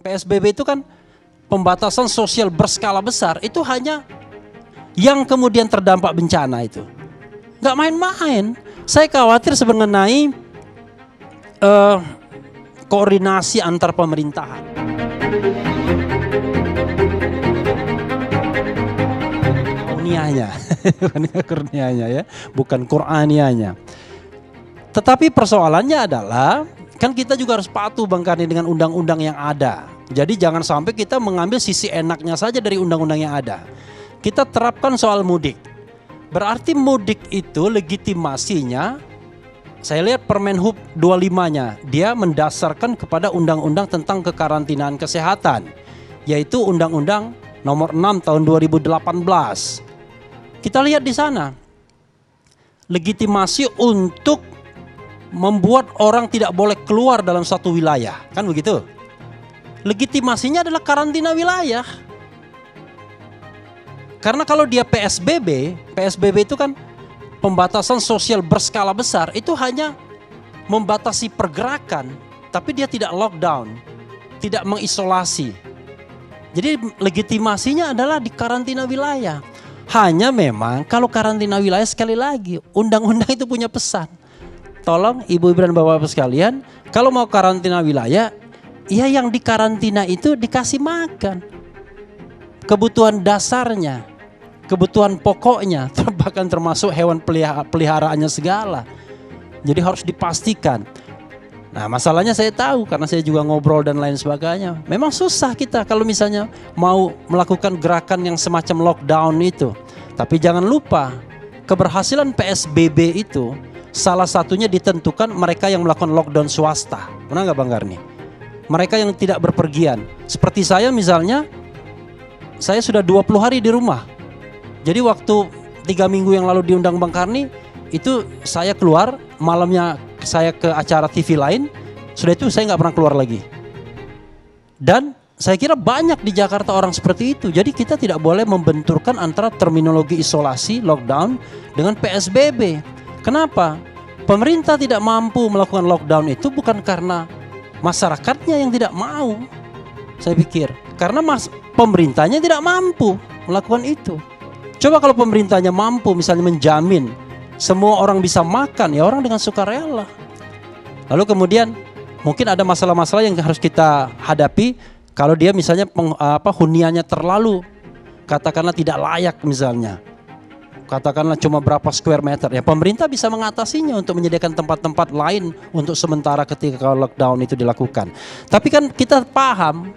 PSBB itu kan pembatasan sosial berskala besar, itu hanya yang kemudian terdampak bencana itu. Nggak main-main. Saya khawatir mengenai koordinasi antar pemerintahan. Kurnianya ya, bukan Qur'anianya. Tetapi persoalannya adalah kan kita juga harus patuh Bang Karni dengan undang-undang yang ada. Jadi jangan sampai kita mengambil sisi enaknya saja dari undang-undang yang ada. Kita terapkan soal mudik. Berarti mudik itu legitimasinya, saya lihat Permenhub 25-nya, dia mendasarkan kepada undang-undang tentang kekarantinaan kesehatan, yaitu Undang-Undang Nomor 6 tahun 2018. Kita lihat di sana, legitimasi untuk membuat orang tidak boleh keluar dalam satu wilayah, kan begitu? Legitimasinya adalah karantina wilayah. Karena kalau dia PSBB itu kan pembatasan sosial berskala besar, itu hanya membatasi pergerakan, tapi dia tidak lockdown, tidak mengisolasi. Jadi legitimasinya adalah di karantina wilayah. Hanya memang kalau karantina wilayah, sekali lagi undang-undang itu punya pesan. Tolong ibu-ibu dan bapak-bapak sekalian, kalau mau karantina wilayah, ya yang di karantina itu dikasih makan. Kebutuhan dasarnya, kebutuhan pokoknya, bahkan termasuk hewan peliharaannya segala. Jadi harus dipastikan. Nah, masalahnya saya tahu karena saya juga ngobrol dan lain sebagainya. Memang susah kita kalau misalnya mau melakukan gerakan yang semacam lockdown itu. Tapi jangan lupa, keberhasilan PSBB itu salah satunya ditentukan mereka yang melakukan lockdown swasta. Benar nggak Bang Karni? Mereka yang tidak berpergian. Seperti saya misalnya, saya sudah 20 hari di rumah. Jadi waktu 3 minggu yang lalu diundang Bang Karni, itu saya keluar, malamnya saya ke acara TV lain, sudah itu saya nggak pernah keluar lagi. Dan saya kira banyak di Jakarta orang seperti itu. Jadi kita tidak boleh membenturkan antara terminologi isolasi, lockdown dengan PSBB. Kenapa? Pemerintah tidak mampu melakukan lockdown itu bukan karena masyarakatnya yang tidak mau. Saya pikir karena pemerintahnya tidak mampu melakukan itu. Coba kalau pemerintahnya mampu misalnya menjamin semua orang bisa makan, ya orang dengan sukarela. Lalu kemudian mungkin ada masalah-masalah yang harus kita hadapi kalau dia misalnya huniannya terlalu katakanlah tidak layak misalnya. Katakanlah cuma berapa square meter, ya pemerintah bisa mengatasinya untuk menyediakan tempat-tempat lain untuk sementara ketika lockdown itu dilakukan. Tapi kan kita paham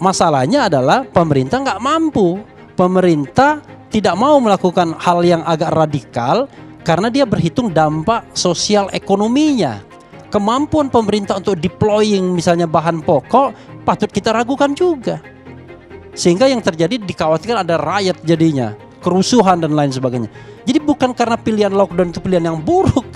masalahnya adalah pemerintah nggak mampu. Pemerintah tidak mau melakukan hal yang agak radikal karena dia berhitung dampak sosial ekonominya. Kemampuan pemerintah untuk deploying misalnya bahan pokok patut kita ragukan juga. Sehingga yang terjadi dikhawatirkan ada riot jadinya, kerusuhan dan lain sebagainya. Jadi bukan karena pilihan lockdown itu pilihan yang buruk.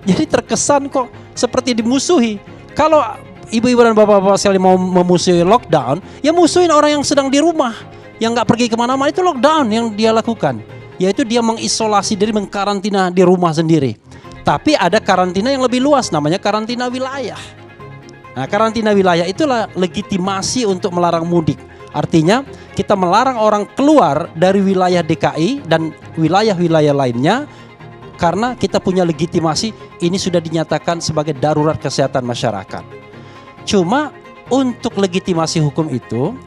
Jadi terkesan kok seperti dimusuhi. Kalau ibu-ibu dan bapak-bapak sekali mau memusuhi lockdown, ya musuhin orang yang sedang di rumah, yang gak pergi kemana-mana. Itu lockdown yang dia lakukan, yaitu dia mengisolasi diri, mengkarantina di rumah sendiri. Tapi ada karantina yang lebih luas, namanya karantina wilayah. Nah, karantina wilayah itulah legitimasi untuk melarang mudik. Artinya kita melarang orang keluar dari wilayah DKI dan wilayah-wilayah lainnya karena kita punya legitimasi ini sudah dinyatakan sebagai darurat kesehatan masyarakat. Cuma untuk legitimasi hukum itu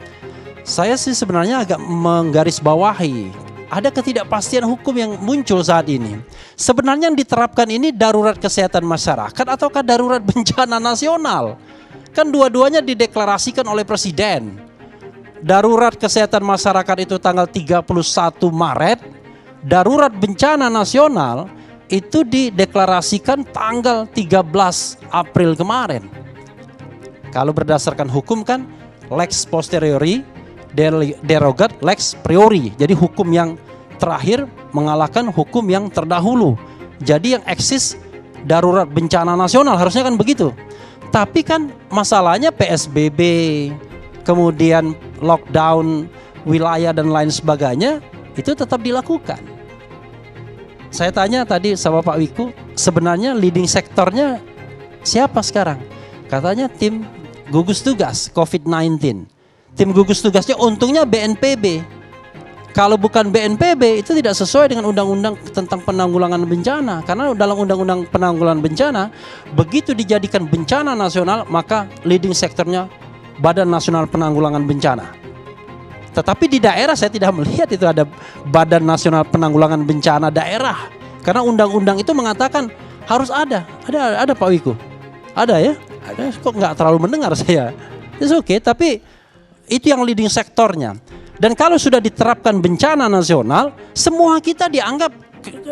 saya sih sebenarnya agak menggarisbawahi ada ketidakpastian hukum yang muncul saat ini. Sebenarnya yang diterapkan ini darurat kesehatan masyarakat ataukah darurat bencana nasional? Kan dua-duanya dideklarasikan oleh Presiden. Darurat kesehatan masyarakat itu tanggal 31 Maret. Darurat bencana nasional itu dideklarasikan tanggal 13 April kemarin. Kalau berdasarkan hukum kan lex posteriori derogat lex priori. Jadi hukum yang terakhir mengalahkan hukum yang terdahulu. Jadi yang eksis darurat bencana nasional, harusnya kan begitu. Tapi kan masalahnya PSBB, kemudian lockdown wilayah dan lain sebagainya itu tetap dilakukan. Saya tanya tadi sama Pak Wiku, sebenarnya leading sektornya siapa sekarang? Katanya tim gugus tugas COVID-19. Tim gugus tugasnya untungnya BNPB. Kalau bukan BNPB itu tidak sesuai dengan undang-undang tentang penanggulangan bencana. Karena dalam undang-undang penanggulangan bencana, begitu dijadikan bencana nasional, maka leading sektornya Badan Nasional Penanggulangan Bencana. Tetapi di daerah saya tidak melihat itu ada Badan Nasional Penanggulangan Bencana daerah. Karena undang-undang itu mengatakan harus ada. Ada Pak Wiku? Ada ya? Ada, kok nggak terlalu mendengar saya. It's okay, tapi itu yang leading sektornya. Dan kalau sudah diterapkan bencana nasional, semua kita dianggap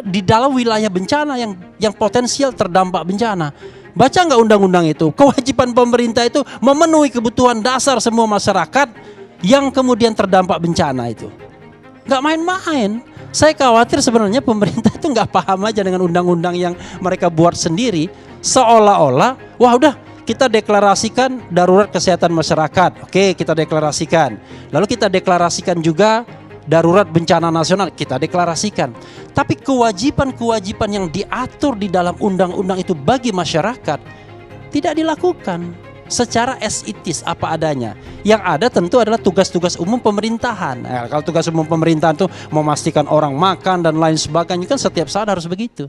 di dalam wilayah bencana yang potensial terdampak bencana. Baca nggak undang-undang itu? Kewajiban pemerintah itu memenuhi kebutuhan dasar semua masyarakat yang kemudian terdampak bencana itu. Nggak main-main. Saya khawatir sebenarnya pemerintah itu nggak paham aja dengan undang-undang yang mereka buat sendiri. Seolah-olah, wah udah, kita deklarasikan darurat kesehatan masyarakat. Oke, kita deklarasikan. Lalu kita deklarasikan juga darurat bencana nasional. Kita deklarasikan. Tapi kewajiban-kewajiban yang diatur di dalam undang-undang itu bagi masyarakat tidak dilakukan secara as it is, apa adanya. Yang ada tentu adalah tugas-tugas umum pemerintahan. Kalau tugas umum pemerintahan itu memastikan orang makan dan lain sebagainya, kan setiap saat harus begitu.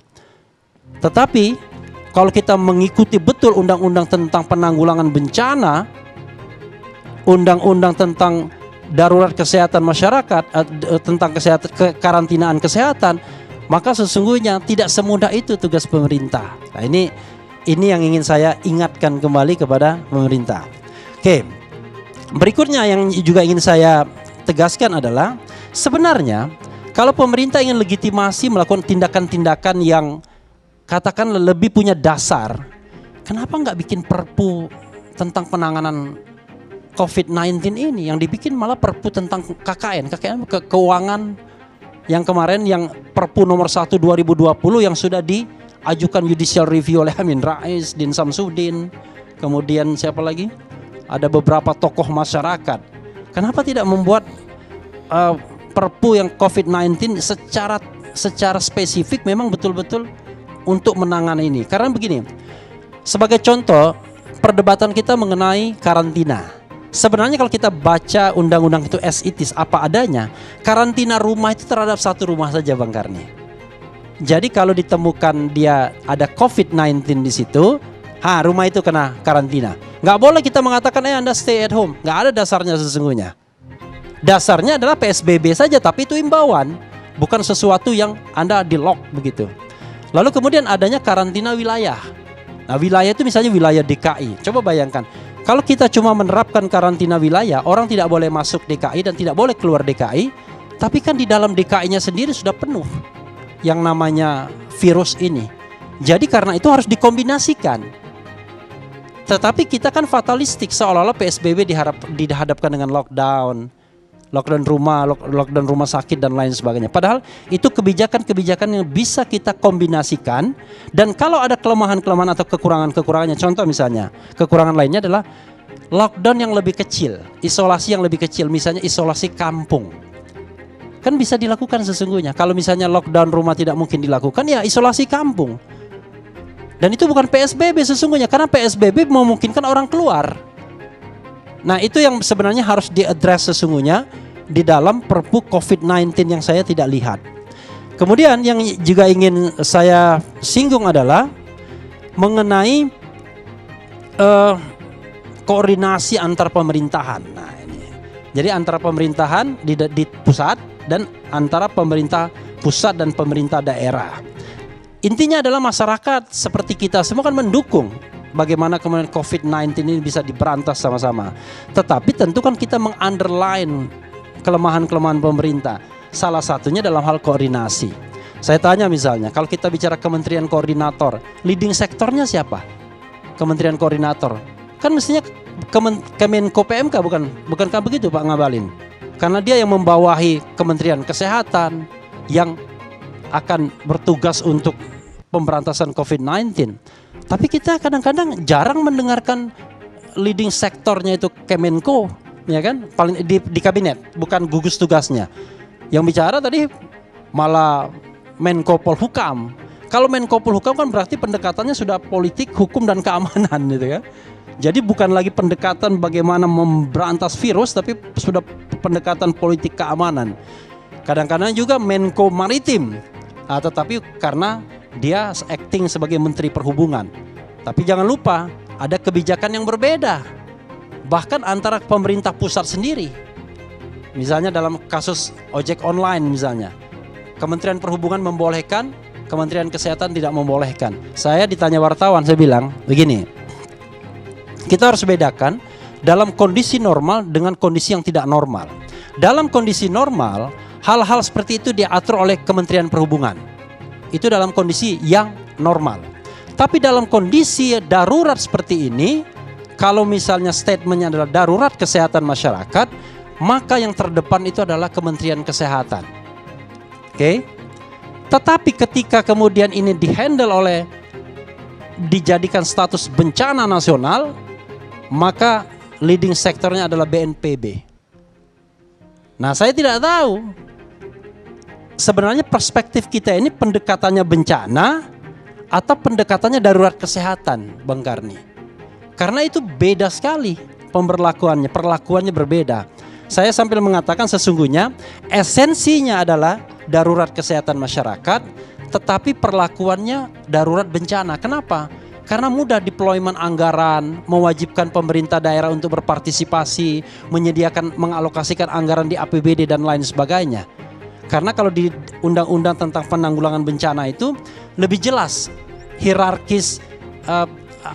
Tetapi kalau kita mengikuti betul undang-undang tentang penanggulangan bencana, undang-undang tentang darurat kesehatan masyarakat, tentang karantinaan kesehatan, maka sesungguhnya tidak semudah itu tugas pemerintah. Nah, ini yang ingin saya ingatkan kembali kepada pemerintah. Oke, berikutnya yang juga ingin saya tegaskan adalah sebenarnya kalau pemerintah ingin legitimasi melakukan tindakan-tindakan yang katakan lebih punya dasar, kenapa nggak bikin perpu tentang penanganan COVID-19 ini? Yang dibikin malah perpu tentang KKN keuangan yang kemarin, yang perpu nomor 1 2020 yang sudah diajukan judicial review oleh Amin Rais, Din Samsudin, kemudian siapa lagi? Ada beberapa tokoh masyarakat. Kenapa tidak membuat perpu yang COVID-19 secara spesifik memang betul-betul untuk menangani ini? Karena begini, sebagai contoh perdebatan kita mengenai karantina. Sebenarnya kalau kita baca undang-undang itu as it is, apa adanya, karantina rumah itu terhadap satu rumah saja, Bang Karni. Jadi kalau ditemukan dia ada COVID-19 di situ, rumah itu kena karantina. Nggak boleh kita mengatakan Anda stay at home. Nggak ada dasarnya sesungguhnya. Dasarnya adalah PSBB saja, tapi itu imbauan, bukan sesuatu yang Anda di lock begitu. Lalu kemudian adanya karantina wilayah. Nah, wilayah itu misalnya wilayah DKI. Coba bayangkan, kalau kita cuma menerapkan karantina wilayah, orang tidak boleh masuk DKI dan tidak boleh keluar DKI. Tapi kan di dalam DKI-nya sendiri sudah penuh yang namanya virus ini. Jadi karena itu harus dikombinasikan. Tetapi kita kan fatalistik, seolah-olah PSBB dihadapkan dengan lockdown rumah sakit dan lain sebagainya. Padahal itu kebijakan-kebijakan yang bisa kita kombinasikan. Dan kalau ada kelemahan-kelemahan atau kekurangan-kekurangannya, contoh misalnya kekurangan lainnya adalah lockdown yang lebih kecil, isolasi yang lebih kecil, misalnya isolasi kampung. Kan bisa dilakukan sesungguhnya. Kalau misalnya lockdown rumah tidak mungkin dilakukan, ya isolasi kampung. Dan itu bukan PSBB sesungguhnya, karena PSBB memungkinkan orang keluar. Nah, itu yang sebenarnya harus diadres sesungguhnya di dalam perpu COVID-19 yang saya tidak lihat. Kemudian yang juga ingin saya singgung adalah mengenai koordinasi antar pemerintahan. Nah, ini. Jadi antara pemerintahan di pusat dan antara pemerintah pusat dan pemerintah daerah. Intinya adalah masyarakat seperti kita semua kan mendukung bagaimana kemudian COVID-19 ini bisa diberantas sama-sama. Tetapi tentu kan kita meng-underline kelemahan-kelemahan pemerintah. Salah satunya dalam hal koordinasi. Saya tanya misalnya, kalau kita bicara kementerian koordinator, leading sektornya siapa? Kementerian koordinator. Kan mestinya Kemenko PMK, bukan begitu Pak Ngabalin? Karena dia yang membawahi Kementerian Kesehatan yang akan bertugas untuk pemberantasan COVID-19. Tapi kita kadang-kadang jarang mendengarkan leading sektornya itu Kemenko, ya kan? Paling di kabinet, bukan gugus tugasnya. Yang bicara tadi malah Menko Polhukam. Kalau Menko Polhukam kan berarti pendekatannya sudah politik, hukum dan keamanan gitu kan. Jadi bukan lagi pendekatan bagaimana memberantas virus, tapi sudah pendekatan politik keamanan. Kadang-kadang juga Menko Maritim, tetapi karena dia acting sebagai Menteri Perhubungan. Tapi jangan lupa ada kebijakan yang berbeda, bahkan antara pemerintah pusat sendiri. Misalnya dalam kasus ojek online misalnya, Kementerian Perhubungan membolehkan, Kementerian Kesehatan tidak membolehkan. Saya ditanya wartawan, saya bilang begini, kita harus bedakan dalam kondisi normal dengan kondisi yang tidak normal. Dalam kondisi normal, hal-hal seperti itu diatur oleh Kementerian Perhubungan. Itu dalam kondisi yang normal. Tapi dalam kondisi darurat seperti ini, kalau misalnya statementnya adalah darurat kesehatan masyarakat, maka yang terdepan itu adalah Kementerian Kesehatan. Oke? Tetapi ketika kemudian ini dijadikan status bencana nasional, maka leading sektornya adalah BNPB. Nah, saya tidak tahu sebenarnya perspektif kita ini pendekatannya bencana atau pendekatannya darurat kesehatan, Bang Karni. Karena itu beda sekali perlakuannya berbeda. Saya sambil mengatakan sesungguhnya esensinya adalah darurat kesehatan masyarakat, tetapi perlakuannya darurat bencana. Kenapa? Karena mudah deployment anggaran, mewajibkan pemerintah daerah untuk berpartisipasi, mengalokasikan anggaran di APBD dan lain sebagainya. Karena kalau di undang-undang tentang penanggulangan bencana itu lebih jelas hierarkis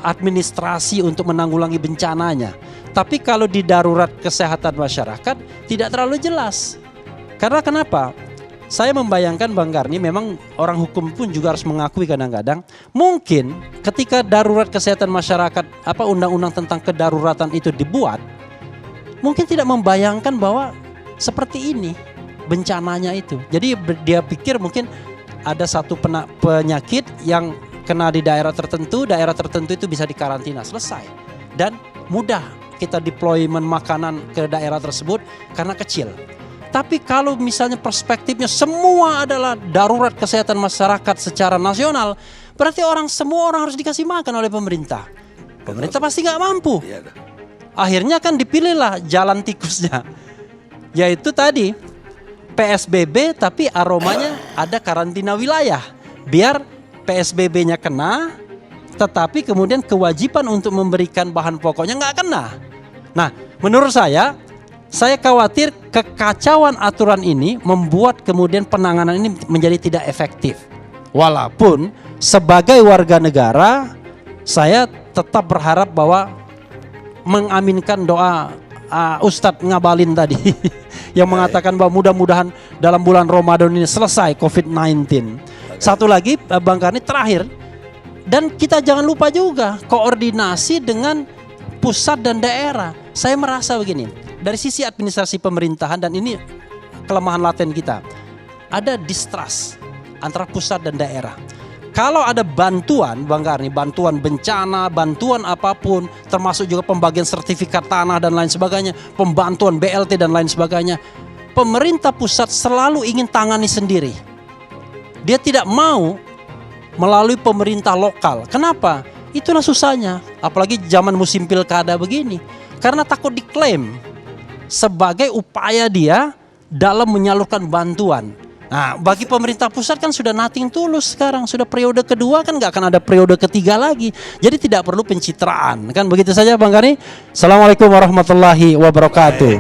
administrasi untuk menanggulangi bencananya. Tapi kalau di darurat kesehatan masyarakat tidak terlalu jelas. Karena kenapa? Saya membayangkan Bang Karni, memang orang hukum pun juga harus mengakui kadang-kadang mungkin ketika darurat kesehatan masyarakat, undang-undang tentang kedaruratan itu dibuat, mungkin tidak membayangkan bahwa seperti ini bencananya itu. Jadi dia pikir mungkin ada satu penyakit yang kena di daerah tertentu itu bisa dikarantina, selesai. Dan mudah kita deployment makanan ke daerah tersebut karena kecil. Tapi kalau misalnya perspektifnya semua adalah darurat kesehatan masyarakat secara nasional, berarti semua orang harus dikasih makan oleh pemerintah. Pemerintah pasti nggak mampu. Akhirnya kan dipilihlah jalan tikusnya, yaitu tadi PSBB tapi aromanya ada karantina wilayah. Biar PSBB-nya kena, tetapi kemudian kewajiban untuk memberikan bahan pokoknya nggak kena. Nah, menurut saya khawatir kekacauan aturan ini membuat kemudian penanganan ini menjadi tidak efektif. Walaupun sebagai warga negara, saya tetap berharap bahwa mengaminkan doa Ustadz Ngabalin tadi yang mengatakan bahwa mudah-mudahan dalam bulan Ramadan ini selesai COVID-19. Satu lagi Bang Karni terakhir, dan kita jangan lupa juga koordinasi dengan pusat dan daerah. Saya merasa begini, dari sisi administrasi pemerintahan, dan ini kelemahan laten kita, ada distrust antara pusat dan daerah. Kalau ada bantuan Bang Karni, bantuan bencana, bantuan apapun, termasuk juga pembagian sertifikat tanah dan lain sebagainya, pembantuan BLT dan lain sebagainya, pemerintah pusat selalu ingin tangani sendiri. Dia tidak mau melalui pemerintah lokal. Kenapa? Itulah susahnya, apalagi zaman musim pilkada begini. Karena takut diklaim sebagai upaya dia dalam menyalurkan bantuan. Nah, bagi pemerintah pusat kan sudah nothing tulus sekarang, sudah periode kedua, kan nggak akan ada periode ketiga lagi. Jadi tidak perlu pencitraan, kan begitu saja Bang Karni. Assalamualaikum warahmatullahi wabarakatuh.